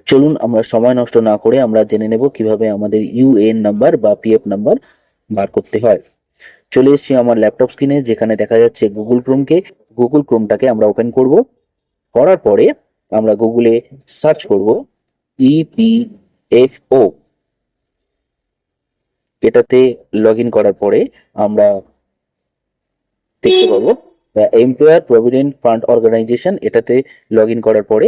চলুন আমরা সময় নষ্ট না করে আমরা জেনে নেব কিভাবে আমাদের ইউএএন নাম্বার বা পিএফ নাম্বার বার করতে হয়। চলে এসেছি আমার ল্যাপটপ স্ক্রিনে, যেখানে দেখা যাচ্ছে গুগল ক্রোমটাকে আমরা ওপেন করব। করার পরে আমরা গুগলে সার্চ করব ইপিএফও। এটাতে লগ ইন করার পরে আমরা দেখতে পাবো এমপ্লয়ার প্রভিডেন্ট ফান্ড অর্গানাইজেশন। এটাতে লগ ইন করার পরে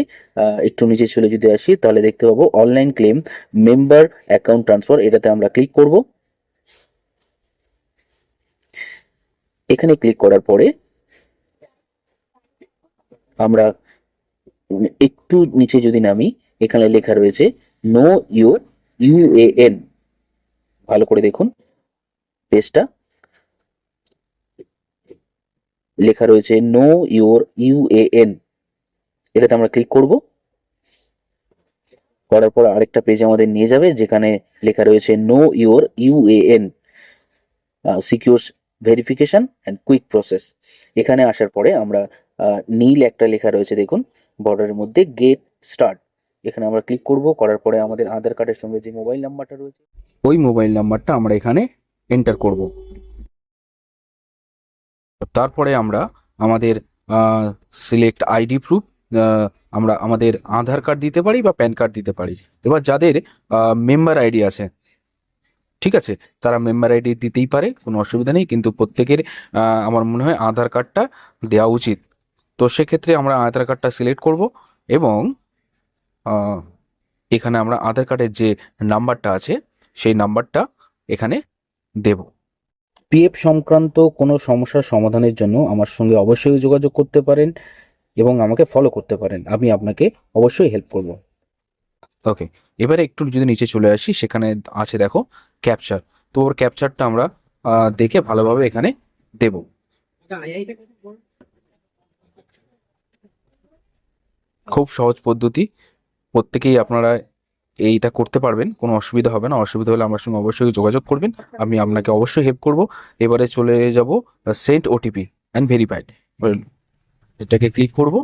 একটু নিচে চলে যদি আসি, তাহলে দেখতে পাবো online claim member account transfer. এটাতে আমরা ক্লিক করব। এখানে ক্লিক করার পরে আমরা একটু নিচে যদি নামি, এখানে লেখা রয়েছে নো ইউর ইউএএন। ভালো করে দেখুন পেজটা, লেখা রয়েছে নো ইউর ইউএএন। এটাতে আমরা ক্লিক করব। করার পর আরেকটা পেজ আমাদের নিয়ে যাবে, যেখানে লেখা রয়েছে no your UAN secure verification and quick process. এখানে আসার পরে আমরা নীল একটা লেখা রয়েছে দেখুন বর্ডারের মধ্যে, গেট স্টার্ট। এখানে আমরা ক্লিক করব। করার পরে আমাদের আধার কার্ডের সঙ্গে যে মোবাইল নাম্বারটা রয়েছে, ওই মোবাইল নাম্বারটা আমরা এখানে এন্টার করব। তারপরে আমরা আমাদের সিলেক্ট আইডি প্রুফ, আমরা আমাদের আধার কার্ড দিতে পারি বা প্যান কার্ড দিতে পারি। এবার যাদের মেম্বার আইডি আছে, ঠিক আছে, তারা মেম্বার আইডি দিতেই পারে, কোনো অসুবিধা নেই, কিন্তু প্রত্যেকের আমার মনে হয় আধার কার্ডটা দেওয়া উচিত। তো সেক্ষেত্রে আমরা আধার কার্ডটা সিলেক্ট করব এবং আহ, এখানে আমরা আধার কার্ডের যে নাম্বারটা আছে সেই নাম্বারটা এখানে দেব। পিএফ সংক্রান্ত কোনো সমস্যার সমাধানের জন্য আমার সঙ্গে অবশ্যই যোগাযোগ করতে পারেন এবং আমাকে ফলো করতে পারেন। আমি আপনাকে অবশ্যই হেল্প করব। ওকে, এবারে একটু যদি নিচে চলে আসি, সেখানে আছে দেখো ক্যাপচার। তো ওর ক্যাপচারটা আমরা দেখে ভালোভাবে এখানে দেব। খুব সহজ পদ্ধতি, প্রত্যেকেই আপনারা এইটা করতে পারবেন, কোনো অসুবিধা হবে না। অসুবিধা হলে আমার সঙ্গে অবশ্যই যোগাযোগ করবেন, আমি আপনাকে অবশ্যই হেল্প করব। এবারে চলে যাব সেন্ড ওটিপি অ্যান্ড ভেরিফাইড, এটাকে ক্লিক করব।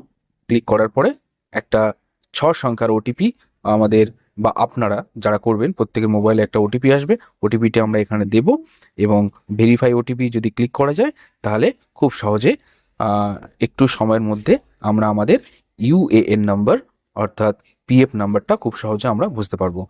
ক্লিক করার পরে একটা 6 সংখ্যার ওটিপি আমাদের বা আপনারা যারা করবেন প্রত্যেকের মোবাইলে একটা ওটিপি আসবে। ওটিপিটা আমরা এখানে দেব এবং ভেরিফাই ওটিপি যদি ক্লিক করা যায়, তাহলে খুব সহজে একটু সময়ের মধ্যে আমরা আমাদের ইউএএন নাম্বার অর্থাৎ পিএফ নাম্বারটা খুব সহজে আমরা বুঝতে পারবো।